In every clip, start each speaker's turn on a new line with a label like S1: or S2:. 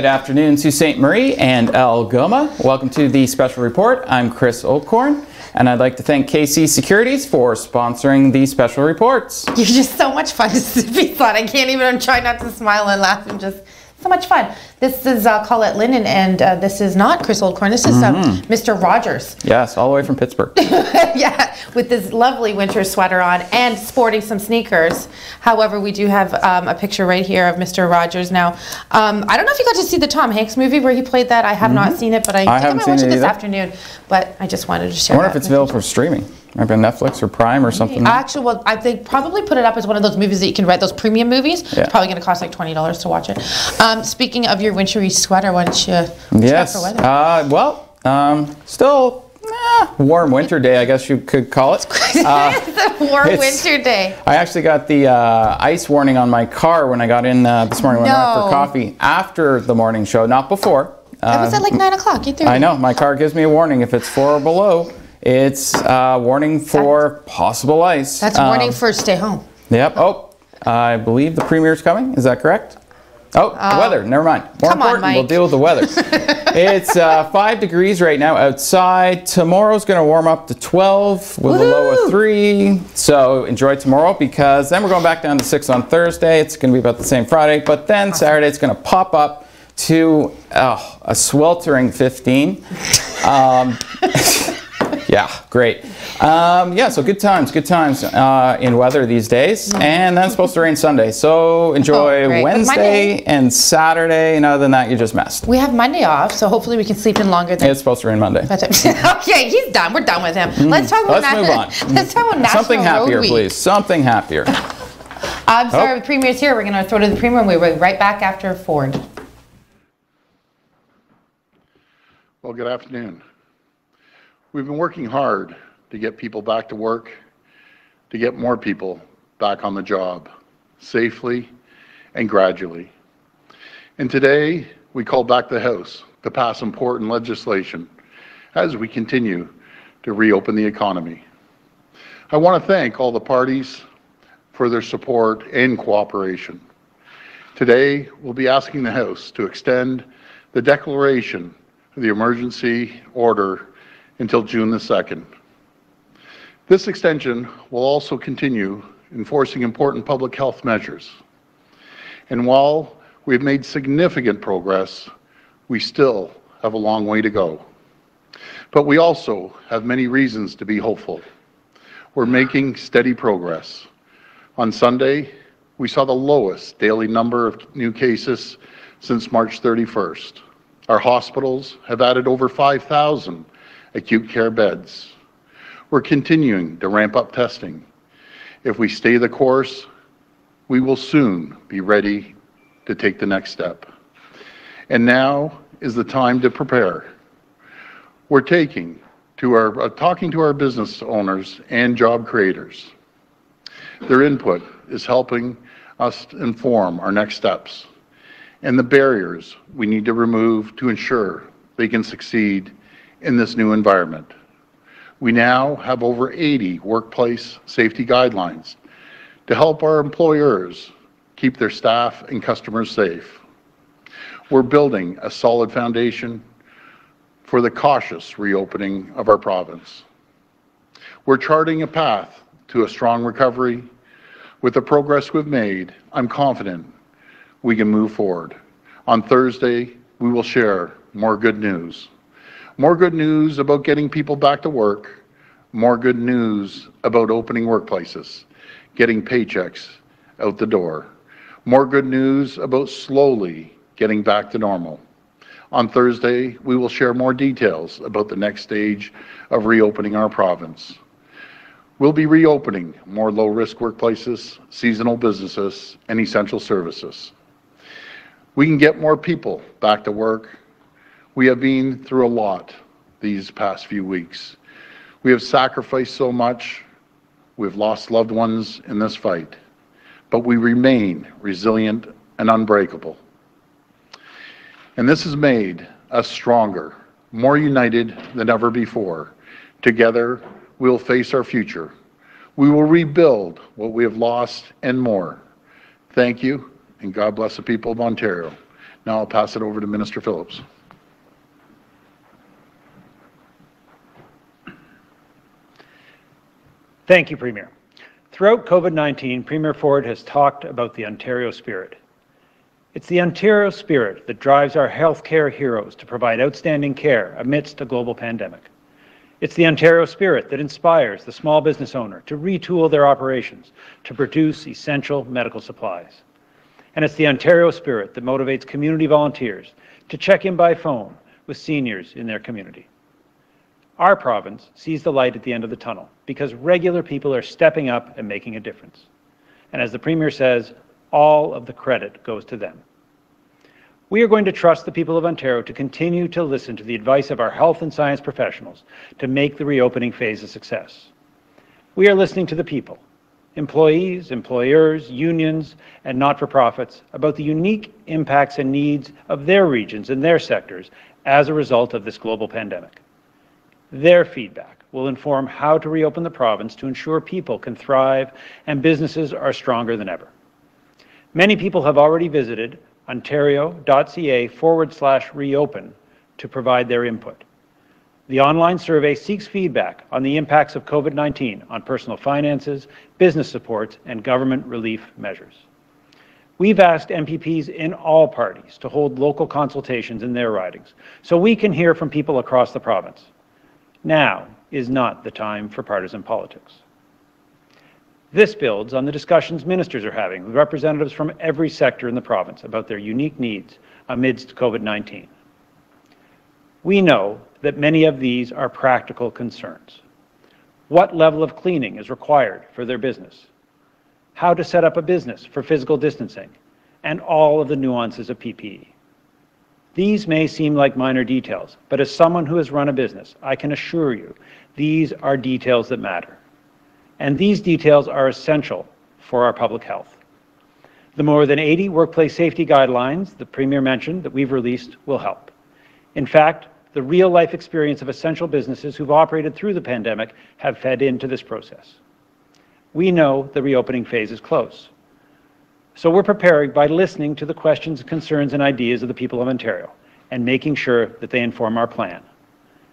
S1: afternoon to St. Marie and Algoma. Welcome to the special report. I'm Chris Oldcorn, and I'd like to thank KC Securities for sponsoring the special reports.
S2: You're just so much fun to be fun. I can't even, I'm trying not to smile and laugh and just so much fun. This is Colette, Linden, and this is not Chris Oldcorn. This is Mr. Rogers.
S1: Yes, all the way from Pittsburgh.
S2: Yeah, with this lovely winter sweater on and sporting some sneakers. However, we do have a picture right here of Mr. Rogers. Now, I don't know if you got to see the Tom Hanks movie where he played that. I have not seen it, but I think I might watch it this afternoon. But I just wanted to share.
S1: I wonder if it's available for streaming. Maybe on Netflix or Prime or something.
S2: Actually, well, they probably put it up as one of those movies that you can rent, those premium movies. Yeah. It's probably going to cost like $20 to watch it. Speaking of your wintry sweater, why don't you
S1: yes. For weather? Still warm winter day, I guess you could call it.
S2: It's a warm winter day.
S1: I actually got the ice warning on my car when I got in this morning when I went for coffee after the morning show, not before.
S2: It was at like 9 o'clock, 8:30.
S1: I know, my car gives me a warning if it's 4 or below. It's warning for possible ice.
S2: That's warning for stay home.
S1: Yep. Oh, I believe the premier's coming. Is that correct? Oh, weather. Never mind. More important, Mike. We'll deal with the weather. It's 5 degrees right now outside. Tomorrow's going to warm up to 12 with a low of 3. So enjoy tomorrow because then we're going back down to 6 on Thursday. It's going to be about the same Friday. But then Saturday it's going to pop up to a sweltering 15. Yeah, great. Yeah, so good times in weather these days. And then it's supposed to rain Sunday. So enjoy Wednesday and Saturday. And other than that, you just messed.
S2: We have Monday off, so hopefully we can sleep in longer than...
S1: It's supposed to rain Monday.
S2: Okay, he's done. We're done with him. Let's talk about
S1: move on.
S2: Let's talk about National
S1: Something happier,
S2: Road Week.
S1: please. Something happier.
S2: I'm sorry, the Premier's here. We're going to throw to the Premier and we'll be right back after Ford.
S3: Well, good afternoon. We've been working hard to get people back to work, to get more people back on the job, safely and gradually. And today, we call back the House to pass important legislation as we continue to reopen the economy. I want to thank all the parties for their support and cooperation. Today, we'll be asking the House to extend the declaration of the emergency order until June the 2nd. This extension will also continue enforcing important public health measures. And while we've made significant progress, we still have a long way to go. But we also have many reasons to be hopeful. We're making steady progress. On Sunday, we saw the lowest daily number of new cases since March 31st. Our hospitals have added over 5,000 acute care beds. We're continuing to ramp up testing. If we stay the course, we will soon be ready to take the next step. And now is the time to prepare. We're talking to our business owners and job creators. Their input is helping us inform our next steps and the barriers we need to remove to ensure they can succeed in this new environment. We now have over 80 workplace safety guidelines to help our employers keep their staff and customers safe. We're building a solid foundation for the cautious reopening of our province. We're charting a path to a strong recovery. With the progress we've made, I'm confident we can move forward. On Thursday, we will share more good news. More good news about getting people back to work. More good news about opening workplaces, getting paychecks out the door. More good news about slowly getting back to normal. On Thursday, we will share more details about the next stage of reopening our province. We'll be reopening more low-risk workplaces, seasonal businesses, and essential services. We can get more people back to work. We have been through a lot these past few weeks. We have sacrificed so much. We've lost loved ones in this fight, but we remain resilient and unbreakable. And this has made us stronger, more united than ever before. Together, we'll face our future. We will rebuild what we have lost and more. Thank you, and God bless the people of Ontario. Now I'll pass it over to Minister Phillips.
S4: Thank you, Premier. Throughout COVID-19, Premier Ford has talked about the Ontario spirit. It's the Ontario spirit that drives our healthcare heroes to provide outstanding care amidst a global pandemic. It's the Ontario spirit that inspires the small business owner to retool their operations to produce essential medical supplies. And it's the Ontario spirit that motivates community volunteers to check in by phone with seniors in their community. Our province sees the light at the end of the tunnel because regular people are stepping up and making a difference. And as the Premier says, all of the credit goes to them. We are going to trust the people of Ontario to continue to listen to the advice of our health and science professionals to make the reopening phase a success. We are listening to the people, employees, employers, unions, and not-for-profits about the unique impacts and needs of their regions and their sectors as a result of this global pandemic. Their feedback will inform how to reopen the province to ensure people can thrive and businesses are stronger than ever. Many people have already visited ontario.ca/reopen to provide their input. The online survey seeks feedback on the impacts of COVID-19 on personal finances, business supports, and government relief measures. We've asked MPPs in all parties to hold local consultations in their ridings so we can hear from people across the province. Now is not the time for partisan politics. This builds on the discussions ministers are having with representatives from every sector in the province about their unique needs amidst COVID-19. We know that many of these are practical concerns. What level of cleaning is required for their business? How to set up a business for physical distancing, and all of the nuances of PPE. These may seem like minor details, but as someone who has run a business, I can assure you these are details that matter. And these details are essential for our public health. The more than 80 workplace safety guidelines the Premier mentioned that we've released will help. In fact, the real-life experience of essential businesses who've operated through the pandemic have fed into this process. We know the reopening phase is close. So we're preparing by listening to the questions, concerns, and ideas of the people of Ontario and making sure that they inform our plan.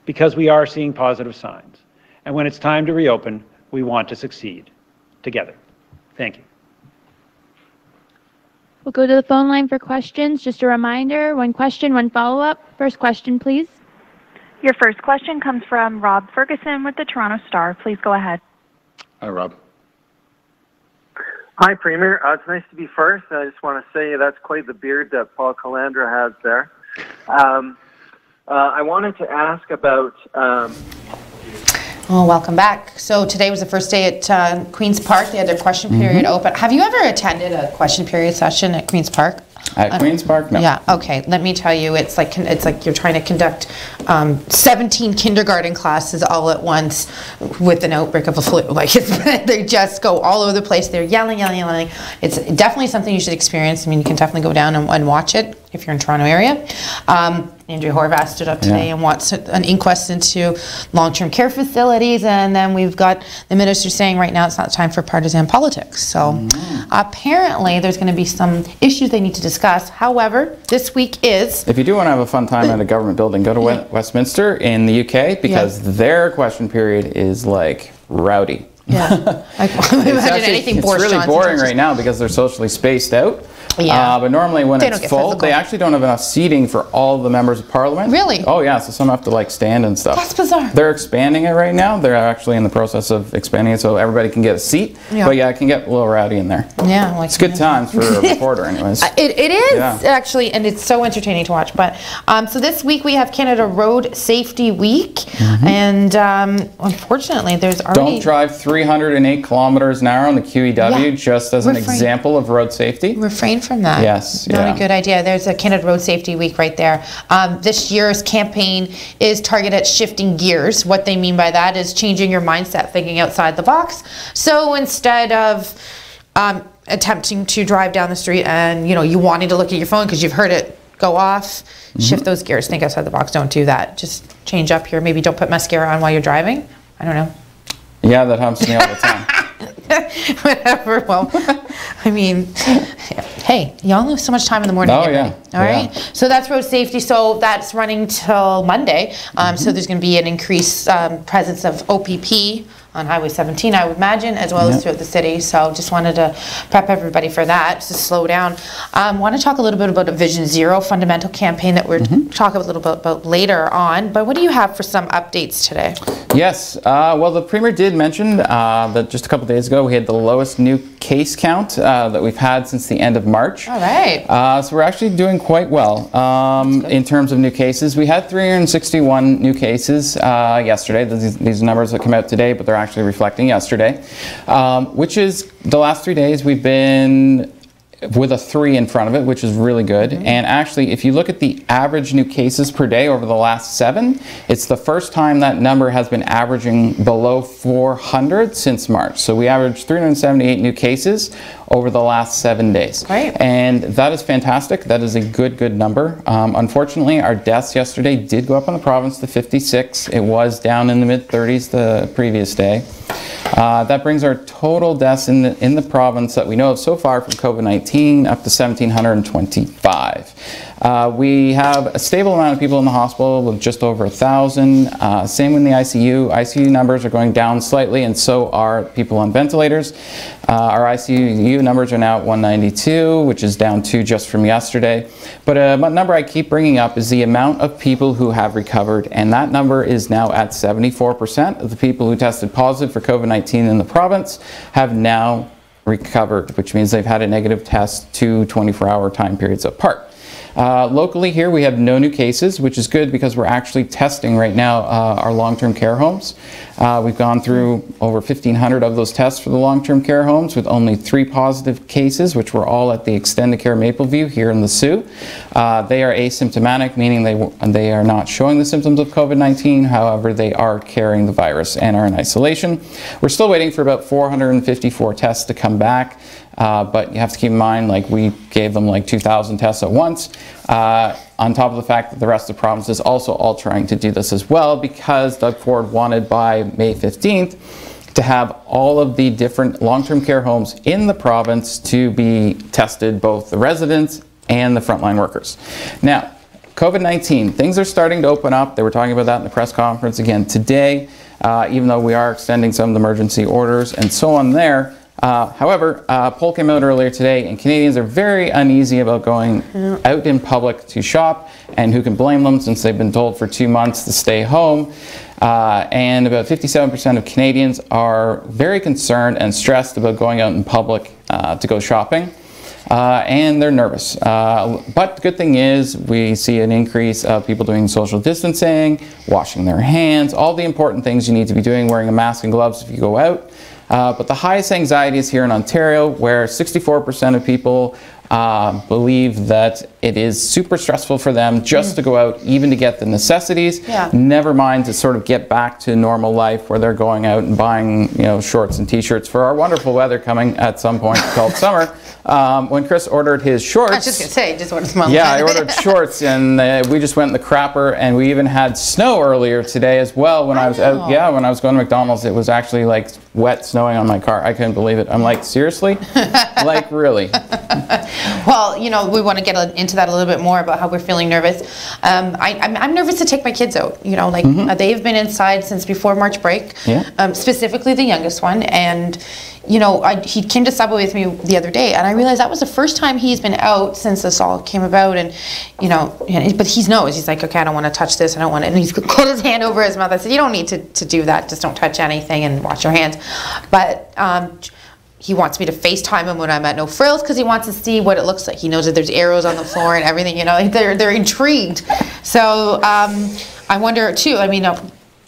S4: Because we are seeing positive signs. And when it's time to reopen, we want to succeed together. Thank you.
S5: We'll go to the phone line for questions. Just a reminder, one question, one follow-up. First question, please.
S6: Your first question comes from Rob Ferguson with the Toronto Star. Please go ahead.
S3: Hi, Rob.
S7: Hi, Premier. It's nice to be first. I just want to say that's quite the beard that Paul Calandra has there. I wanted to ask about...
S2: Well, welcome back. So today was the first day at Queen's Park. They had their question period open. Have you ever attended a question period session at Queen's Park?
S1: At Queen's Park? No.
S2: Yeah, okay. Let me tell you, it's like you're trying to conduct 17 kindergarten classes all at once with an outbreak of a flu. Like, they just go all over the place. They're yelling, yelling, yelling. It's definitely something you should experience. I mean, you can definitely go down and watch it if you're in Toronto area. Andrea Horvath stood up today and wants an inquest into long-term care facilities, and then we've got the minister saying right now it's not time for partisan politics. So apparently there's going to be some issues they need to discuss. However, this week is... If
S1: you do want to have a fun time at a government building, go to Westminster in the UK, because their question period is like rowdy.
S2: Yeah.
S1: It's really boring right now because they're socially spaced out.
S2: Yeah.
S1: But normally when it's full, they actually don't have enough seating for all the members of Parliament.
S2: Really?
S1: Oh yeah, so some have to like stand and stuff.
S2: That's bizarre.
S1: They're expanding it right now. They're actually in the process of expanding it so everybody can get a seat. Yeah. But yeah, it can get a little rowdy in there.
S2: Yeah.
S1: It's good times for a reporter anyways.
S2: It is actually, and it's so entertaining to watch. But so this week we have Canada Road Safety Week, and unfortunately there's already...
S1: Don't drive 308 kilometers an hour on the QEW just as an example of road safety.
S2: Refrain from that.
S1: Yes.
S2: Not a good idea. There's a Canada Road Safety Week right there. This year's campaign is targeted at shifting gears. What they mean by that is changing your mindset, thinking outside the box. So instead of attempting to drive down the street and you wanting to look at your phone because you've heard it go off, shift those gears, think outside the box. Don't do that. Just change up here. Maybe don't put mascara on while you're driving. I don't know.
S1: Yeah, that happens to me all the time.
S2: Whatever. Well, I mean, hey, you only have so much time in the morning.
S1: Oh, yeah.
S2: All right. So that's road safety. So that's running till Monday. So there's going to be an increased presence of OPP on Highway 17, I would imagine, as well as throughout the city. So just wanted to prep everybody for that, to slow down. Want to talk a little bit about a Vision Zero fundamental campaign that we're talking a little bit about later on. But what do you have for some updates today?
S1: Yes. Well, the Premier did mention that just a couple days ago we had the lowest new case count that we've had since the end of March.
S2: All right.
S1: So we're actually doing quite well in terms of new cases. We had 361 new cases yesterday. These numbers that come out today, but they're actually reflecting yesterday, which is the last 3 days we've been with a 3 in front of it, which is really good. And actually, if you look at the average new cases per day over the last 7, it's the first time that number has been averaging below 400 since March. So we averaged 378 new cases over the last 7 days.
S2: Right.
S1: And that is fantastic. That is a good number. Unfortunately, our deaths yesterday did go up in the province to 56. It was down in the mid-30s the previous day. That brings our total deaths in the province that we know of so far from COVID-19 up to 1,725. We have a stable amount of people in the hospital with just over 1,000. Same in the ICU. ICU numbers are going down slightly, and so are people on ventilators. Our ICU numbers are now at 192, which is down 2 just from yesterday. But a number I keep bringing up is the amount of people who have recovered, and that number is now at 74% of the people who tested positive for COVID-19 in the province have now recovered, which means they've had a negative test 2 24-hour time periods apart. Locally here we have no new cases, which is good because we're actually testing right now our long-term care homes. We've gone through over 1,500 of those tests for the long-term care homes with only 3 positive cases, which were all at the Extended Care Mapleview here in the Sioux. They are asymptomatic, meaning they are not showing the symptoms of COVID-19. However, they are carrying the virus and are in isolation. We're still waiting for about 454 tests to come back. But you have to keep in mind, like, we gave them like 2,000 tests at once, on top of the fact that the rest of the province is also all trying to do this as well, because Doug Ford wanted by May 15th to have all of the different long-term care homes in the province to be tested, both the residents and the frontline workers. Now, COVID-19, things are starting to open up. They were talking about that in the press conference again today, even though we are extending some of the emergency orders and so on there. However, a poll came out earlier today, and Canadians are very uneasy about going out in public to shop, and who can blame them since they've been told for 2 months to stay home. And about 57% of Canadians are very concerned and stressed about going out in public to go shopping. And they're nervous. But the good thing is we see an increase of people doing social distancing, washing their hands, all the important things you need to be doing, wearing a mask and gloves if you go out. But the highest anxiety is here in Ontario, where 64% of people believe that it is super stressful for them just to go out, even to get the necessities, never mind to sort of get back to normal life where they're going out and buying, you know, shorts and t-shirts for our wonderful weather coming at some point called summer. When Chris ordered his shorts,
S2: I was just gonna say, just ordered some.
S1: Yeah, I ordered shorts, and we just went in the crapper, and we even had snow earlier today as well when I was out. Yeah, when I was going to McDonald's, it was actually like wet snowing on my car. I couldn't believe it. I'm like, seriously? Like, really?
S2: Well, you know, we want to get into that a little bit more about how we're feeling nervous. I'm nervous to take my kids out. You know, like they've been inside since before March break, specifically the youngest one. And, you know, he came to Subway with me the other day, and I realized that was the first time he's been out since this all came about. And, you know, but he knows. He's like, okay, I don't want to touch this. I don't want it. And he's put his hand over his mouth. I said, you don't need to do that. Just don't touch anything and wash your hands. But he wants me to FaceTime him when I'm at No Frills because he wants to see what it looks like. He knows that there's arrows on the floor and everything. You know, they're intrigued. So I wonder too. I mean,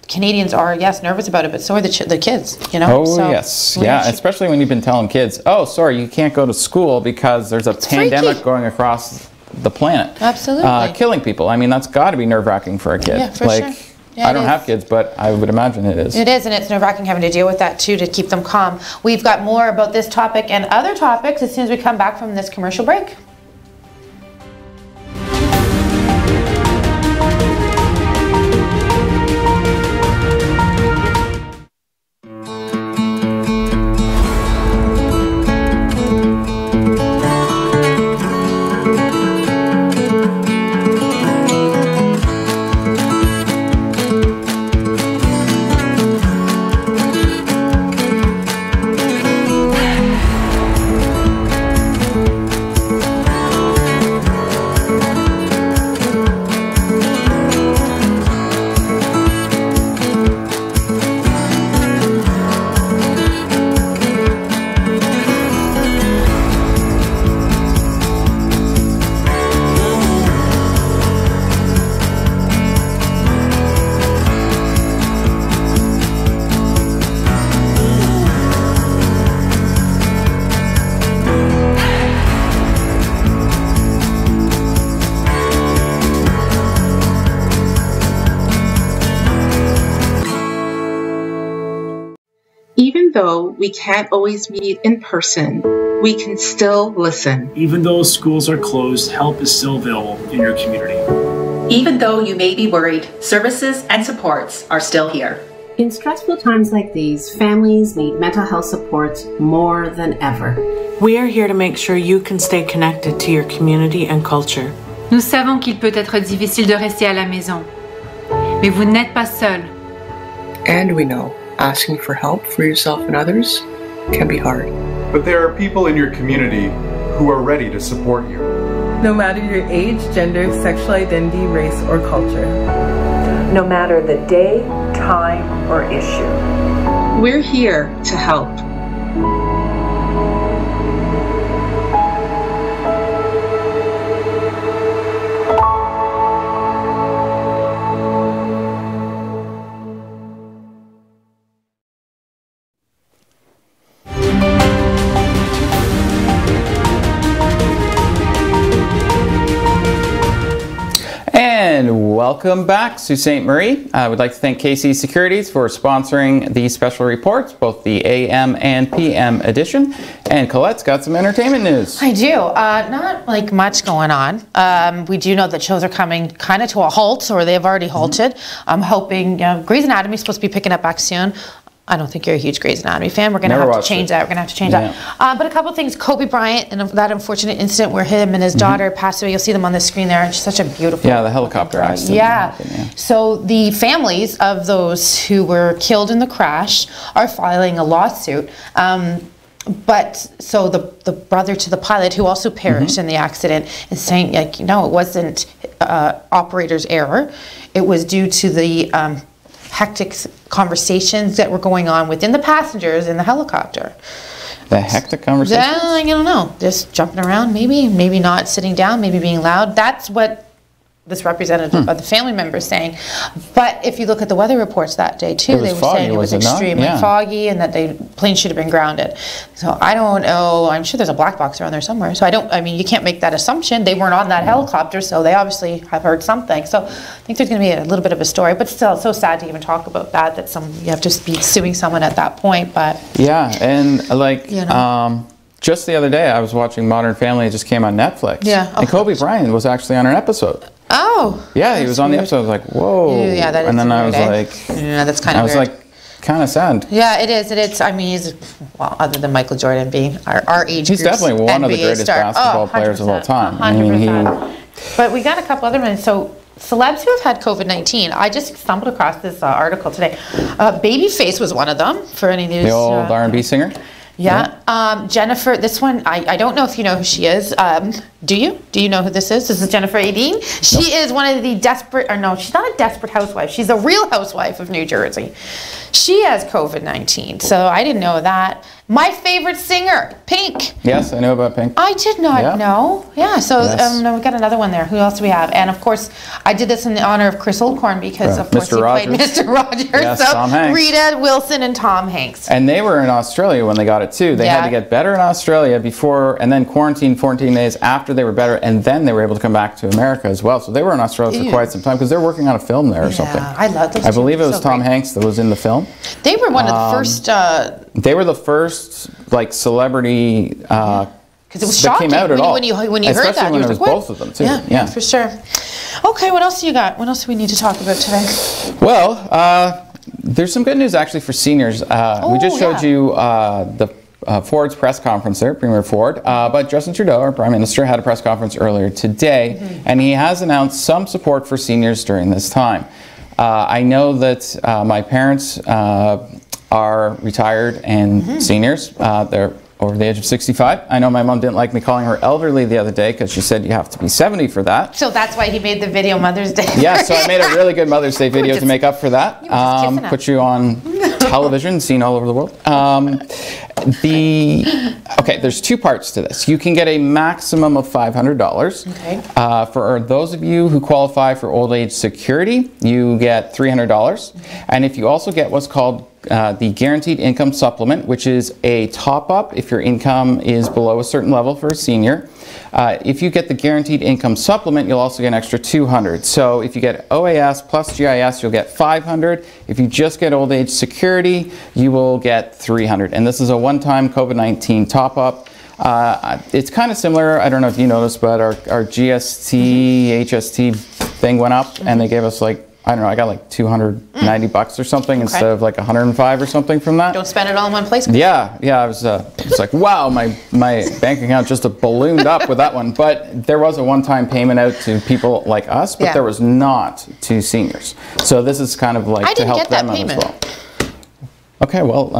S2: Canadians are, yes, nervous about it, but so are the kids. You know.
S1: Oh so, yes, yeah. Especially when you've been telling kids, oh, sorry, you can't go to school because there's a pandemic going across the planet.
S2: Absolutely.
S1: Killing people. I mean, that's got to be nerve-wracking for a kid.
S2: Yeah, for sure. Yeah,
S1: I don't have kids, but I would imagine it is.
S2: It is, and it's nerve-wracking having to deal with that, too, to keep them calm. We've got more about this topic and other topics as soon as we come back from this commercial break.
S8: though we can't always meet in person, we can still listen.
S9: Even though schools are closed, help is still available in your community.
S10: Even though you may be worried, services and supports are still here.
S11: In stressful times like these, families need mental health supports more than ever.
S12: We are here to make sure you can stay connected to your community and culture.
S13: Nous savons qu'il peut être difficile de rester à la maison, mais vous n'êtes pas seul.
S14: And we know asking for help for yourself and others can be hard.
S15: But there are people in your community who are ready to support you.
S16: No matter your age, gender, sexual identity, race, or culture.
S17: No matter the day, time, or issue.
S8: We're here to help.
S1: And welcome back, Sault Ste. Marie. I would like to thank KC Securities for sponsoring these special reports, both the AM and PM edition. And Colette's got some entertainment news.
S2: I do. Not like much going on. We do know that shows are coming kind of to a halt, or they've already halted. I'm hoping, Grey's Anatomy is supposed to be picking up back soon. I don't think you're a huge Grey's Anatomy fan. We're going to have to change that. We're going to have to change that. But a couple of things. Kobe Bryant and that unfortunate incident where him and his daughter passed away. You'll see them on the screen there. She's such a beautiful.
S1: Yeah, the helicopter accident.
S2: Yeah. So the families of those who were killed in the crash are filing a lawsuit. But so the brother to the pilot, who also perished in the accident, is saying, like, no, it wasn't operator's error. It was due to the hectic conversations that were going on within the passengers in the helicopter.
S1: The hectic conversations?
S2: I don't know. Just jumping around, maybe not sitting down, maybe being loud. That's what this representative of the family member is saying. But if you look at the weather reports that day too, they were saying it was extremely foggy and that the plane should have been grounded. So I don't know. I'm sure there's a black box around there somewhere. So I mean, you can't make that assumption. They weren't on that helicopter, so they obviously have heard something. So I think there's going to be a little bit of a story, but still, it's so sad to even talk about that. That you have to be suing someone at that point. But
S1: yeah, and like just the other day, I was watching Modern Family. It just came on Netflix. Yeah, and Kobe Bryant was actually on an episode.
S2: Oh.
S1: Yeah, he was on the episode. I was like, whoa.
S2: Yeah, that is
S1: and then I was like,
S2: yeah, that's kind of weird.
S1: I was like, kind of sad.
S2: Yeah, it is. It is. I mean, he's, well, other than Michael Jordan being our age
S1: He's definitely one of the greatest basketball players of all time.
S2: 100%. I mean, but we got a couple other ones. So, celebs who have had COVID-19. I just stumbled across this article today. Babyface was one of them, for any news.
S1: The old R&B singer?
S2: Yeah. Jennifer, this one, I don't know if you know who she is. Do you? Do you know who this is? This is Jennifer Aideen. She is one of the desperate, or no, she's not a desperate housewife. She's a real housewife of New Jersey. She has COVID-19, so I didn't know that. My favorite singer, Pink.
S1: Yes, I know about Pink.
S2: I did not know. Yeah, so we got another one there. Who else do we have? And of course, I did this in the honor of Chris Oldcorn because of course he played Mr. Rogers.
S1: Yes,
S2: so
S1: Tom Hanks.
S2: Rita Wilson and Tom Hanks.
S1: And they were in Australia when they got it too. They had to get better in Australia before, and then quarantine 14 days after they were better, and then they were able to come back to America as well. So they were in Australia for quite some time because they're working on a film there or something.
S2: I love those.
S1: I believe it was Tom Hanks that was in the film.
S2: They were one of the first.
S1: They were the first like celebrity.
S2: Because it was shocking
S1: came out at all.
S2: when you heard
S1: Especially
S2: that.
S1: when it was both of them too.
S2: Yeah, for sure. Okay, what else do you got? What else do we need to talk about today?
S1: Well, there's some good news actually for seniors. We just showed you the Ford's press conference there, Premier Ford. But Justin Trudeau, our Prime Minister, had a press conference earlier today, and he has announced some support for seniors during this time. I know that my parents are retired and seniors. They're over the age of 65. I know my mom didn't like me calling her elderly the other day because she said you have to be 70 for that.
S2: So that's why he made the video Mother's Day.
S1: Yeah, so I made a really good Mother's Day video to make up for that. Put you on television, seen all over the world. Okay, there's two parts to this. You can get a maximum of $500. Okay. For those of you who qualify for old age security, you get $300. And if you also get what's called the Guaranteed Income Supplement, which is a top-up if your income is below a certain level for a senior. If you get the Guaranteed Income Supplement, you'll also get an extra $200. So if you get OAS plus GIS, you'll get $500. If you just get Old Age Security, you will get $300. And this is a one-time COVID-19 top-up. It's kind of similar, I don't know if you noticed, but our GST, HST thing went up, and they gave us like, I don't know, I got like $290 or something instead of like 105 or something from that.
S2: Don't spend it all in one place.
S1: Yeah, I was like, wow, my bank account just ballooned up with that one. But there was a one-time payment out to people like us, but there was not to seniors. So this is kind of like to help them out as well. Okay, well,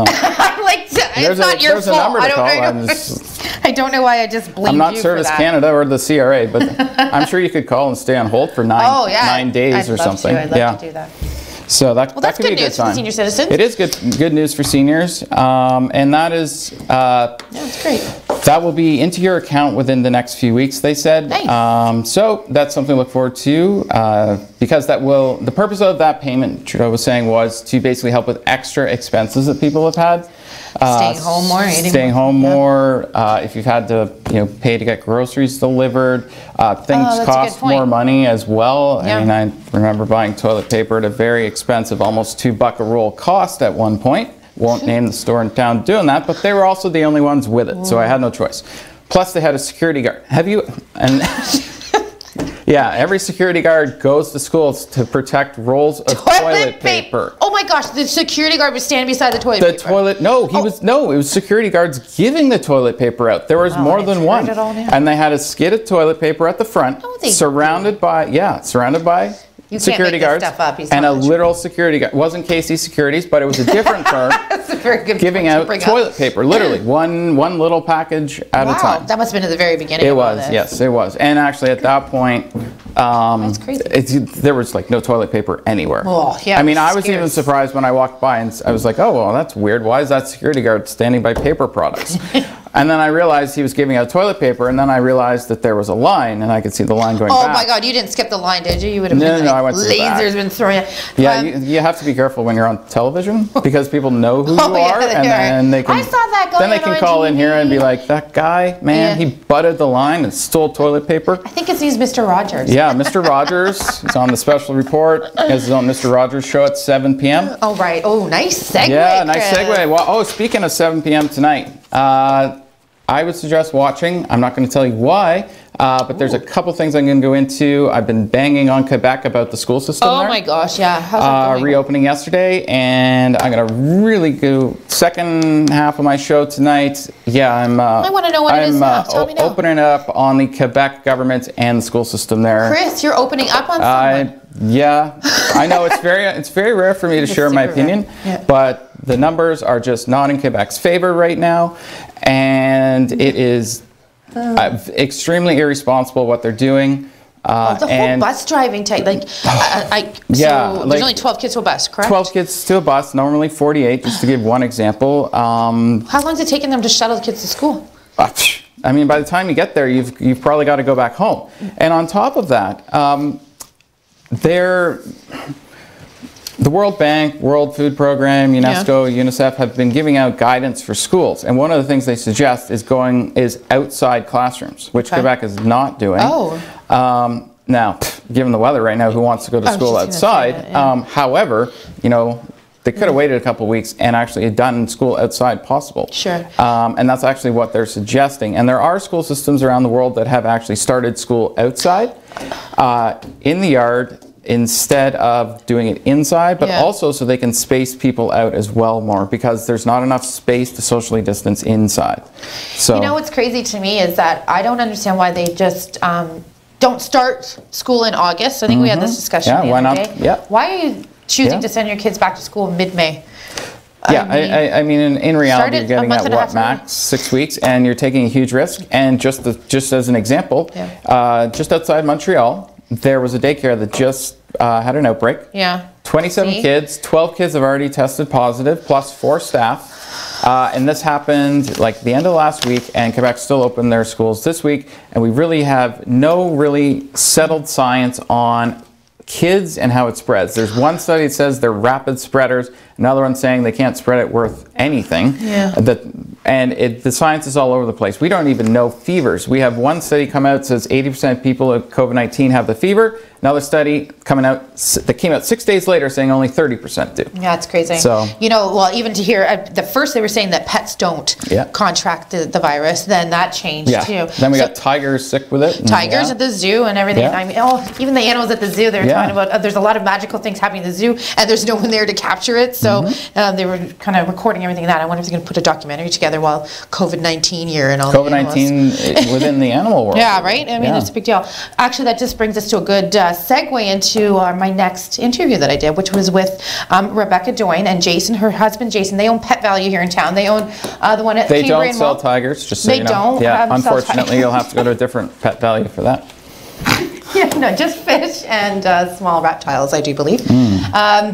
S2: it's not your fault.
S1: A number to call.
S2: I don't know why I just blamed you.
S1: I'm not Service Canada or the CRA, but I'm sure you could call and stay on hold for 9 days or something.
S2: I'd love to do that.
S1: So that
S2: that's
S1: could
S2: good
S1: be a
S2: news
S1: good
S2: for
S1: sign.
S2: senior citizens.
S1: It is good news for seniors, and that is
S2: that's great.
S1: That will be into your account within the next few weeks, they said.
S2: Nice.
S1: So that's something to look forward to, because that will, the purpose of that payment, Trudeau was saying, was to basically help with extra expenses that people have had.
S2: Staying home more,
S1: staying home more. If you've had to, pay to get groceries delivered, things cost more money as well. I mean, I remember buying toilet paper at a very expensive, almost $2 a roll cost at one point. Won't name the store in town doing that, but they were also the only ones with it, so I had no choice. Plus, they had a security guard. Yeah, every security guard goes to schools to protect rolls of toilet paper.
S2: Oh my gosh, the security guard was standing beside the toilet paper.
S1: It was security guards giving the toilet paper out. There was more than one. And they had a skid of toilet paper at the front, surrounded by security guards and a literal security guard. It wasn't Casey Securities, but it was a different firm giving out toilet paper, literally one little package at a time.
S2: That must have been at the very beginning.
S1: It was, yes, it was. And actually at that point,
S2: that's crazy.
S1: There was like no toilet paper anywhere.
S2: Oh, yeah,
S1: I mean, I was even surprised when I walked by and I was like, oh, well, that's weird. Why is that security guard standing by paper products? And then I realized he was giving out toilet paper, and then I realized that there was a line, and I could see the line going back.
S2: Oh my God, you didn't skip the line, did you? You would have been
S1: I went to the back.
S2: Lasers been throwing it.
S1: Yeah, you have to be careful when you're on television, because people know who you are, and then they can,
S2: I saw that going
S1: then they can call in here and be like, that guy, man, he butted the line and stole toilet paper.
S2: I think he's Mr. Rogers.
S1: Yeah, Mr. Rogers. He's on the special report. He has his own Mr. Rogers show at 7 p.m.
S2: Oh, right. Oh, nice segue,
S1: Yeah, nice
S2: Chris.
S1: segue. Well, speaking of 7 p.m. tonight, I would suggest watching. I'm not going to tell you why, but there's a couple things I'm going to go into. I've been banging on Quebec about the school system there.
S2: Oh my gosh, yeah. How's it going?
S1: Reopening yesterday, and I'm going to really go second half of my show tonight. Yeah,
S2: I want to know what it is now. Tell me now.
S1: Opening up on the Quebec government and the school system there.
S2: Chris, you're opening up on someone.
S1: Yeah, I know it's very rare for me to share my opinion, but the numbers are just not in Quebec's favor right now, and it is extremely irresponsible what they're doing.
S2: The whole bus driving type, there's only 12 kids to a bus, correct?
S1: 12 kids to a bus, normally 48, just to give one example.
S2: How long is it taking them to shuttle the kids to school?
S1: I mean, by the time you get there, you've probably got to go back home. And on top of that, the World Bank, World Food Program, UNESCO, UNICEF have been giving out guidance for schools. And one of the things they suggest is outside classrooms, which Quebec is not doing. Now, given the weather right now, who wants to go to school outside? However, they could have waited a couple of weeks and actually done school outside possible.
S2: Sure.
S1: And that's actually what they're suggesting. And there are school systems around the world that have actually started school outside, in the yard, instead of doing it inside, but also so they can space people out as well more, because there's not enough space to socially distance inside. So,
S2: what's crazy to me is that I don't understand why they just don't start school in August. I think we had this discussion the other day.
S1: Yeah.
S2: Why are you choosing to send your kids back to school mid-May?
S1: Yeah, I mean, in reality, you're getting at what, max 6 weeks, and you're taking a huge risk. And just as an example, just outside Montreal, there was a daycare that just had an outbreak. 27 kids, 12 kids have already tested positive, plus 4 staff. And this happened like the end of last week, and Quebec still opened their schools this week. And we really have no really settled science on kids and how it spreads. There's one study that says they're rapid spreaders, another one saying they can't spread it worth anything.
S2: Yeah.
S1: The science is all over the place. We don't even know fevers. We have one study come out that says 80% of people with COVID-19 have the fever. Another study coming out that came out 6 days later saying only 30% do.
S2: Yeah, it's crazy.
S1: So,
S2: you know, well, even to hear the first they were saying that pets don't contract the virus, then that changed too.
S1: Then we got tigers sick with it.
S2: Tigers at the zoo and everything.
S1: Yeah.
S2: I mean, even the animals at the zoo, they were talking about there's a lot of magical things happening in the zoo, and there's no one there to capture it. So they were kind of recording everything that. I wonder if they're going to put a documentary together while COVID-19 year and all.
S1: COVID-19 within the animal world.
S2: Yeah, right. I mean, it's a big deal. Actually, that just brings us to a good segue into my next interview that I did, which was with Rebecca Doyne and Jason, her husband Jason. They own Pet Valu here in town. They own the one at
S1: They don't sell tigers, just so you know. They don't. Yeah, unfortunately, you'll have to go to a different Pet Valu for that.
S2: Yeah, no, just fish and small reptiles, I do believe.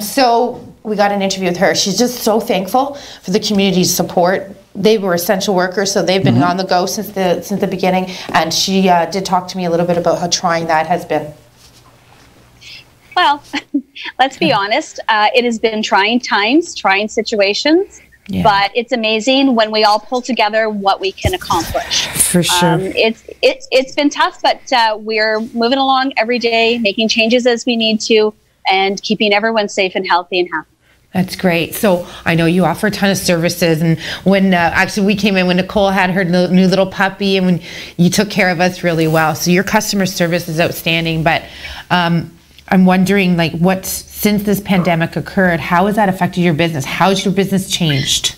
S2: So we got an interview with her. She's just so thankful for the community's support. They were essential workers, so they've been on the go since the beginning. And she did talk to me a little bit about how trying that has been.
S18: Well, let's be honest. It has been trying times, trying situations. Yeah. But it's amazing when we all pull together what we can accomplish.
S2: For sure.
S18: It's been tough, but we're moving along every day, making changes as we need to, and keeping everyone safe and healthy and happy.
S2: That's great. So I know you offer a ton of services, and when actually we came in when Nicole had her new little puppy, and when you took care of us really well. So your customer service is outstanding, but I'm wondering, like, since this pandemic occurred, how has that affected your business? How's your business changed?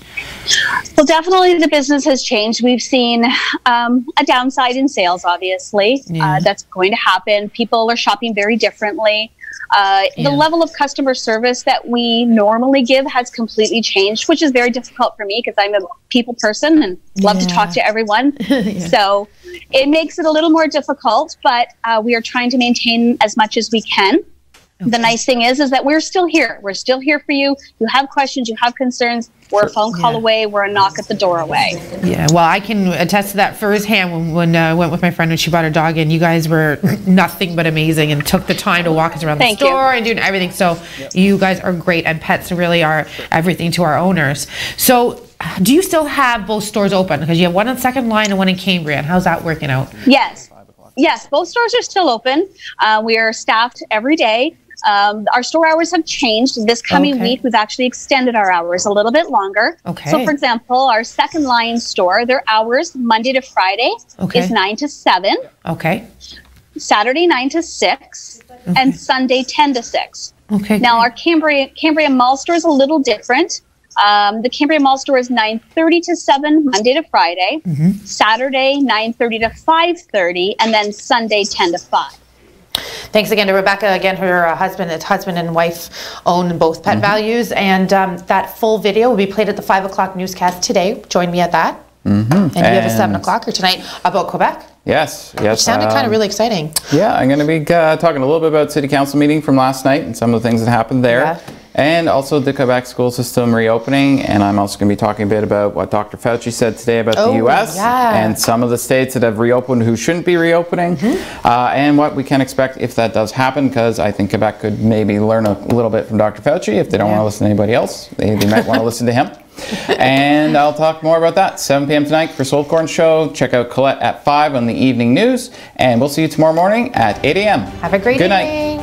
S18: Well, definitely the business has changed. We've seen a downside in sales, obviously. That's going to happen. People are shopping very differently. The level of customer service that we normally give has completely changed, which is very difficult for me because I'm a people person and love to talk to everyone. So it makes it a little more difficult, but we are trying to maintain as much as we can. The nice thing is that we're still here. We're still here for you. You have questions, you have concerns. We're a phone call away. We're a knock at the door away.
S2: Yeah, well, I can attest to that firsthand. When I went with my friend when she brought her dog in, you guys were nothing but amazing and took the time to walk us around the store and doing everything. So you guys are great, and pets really are everything to our owners. So do you still have both stores open? Because you have one on Second Line and one in Cambria. And how's that working out?
S18: Yes. Yes, both stores are still open. We are staffed every day. Our store hours have changed. This coming week, we've actually extended our hours a little bit longer. So, for example, our Second Line store, their hours Monday to Friday is 9 to 7. Saturday 9 to 6, and Sunday 10 to 6. Now, our Cambria Mall store is a little different. The Cambria Mall store is 9:30 to 7 Monday to Friday, Saturday 9:30 to 5:30, and then Sunday 10 to 5.
S2: Thanks again to Rebecca. Again, her husband and wife own both Pet Valus, and that full video will be played at the 5 o'clock newscast today. Join me at that. And you have a 7 o'clocker tonight about Quebec.
S1: Yes.
S2: Which sounded kind of really exciting.
S1: Yeah, I'm going to be talking a little bit about City Council meeting from last night and some of the things that happened there. And also the Quebec school system reopening. And I'm also going to be talking a bit about what Dr. Fauci said today about the U.S. and some of the states that have reopened who shouldn't be reopening. And what we can expect if that does happen, because I think Quebec could maybe learn a little bit from Dr. Fauci. If they don't want to listen to anybody else, they might want to listen to him. And I'll talk more about that 7 p.m. tonight, Chris Oldcorn Show. Check out Colette at 5 on the evening news. And we'll see you tomorrow morning at 8 a.m.
S2: Have a great evening.
S1: Good night.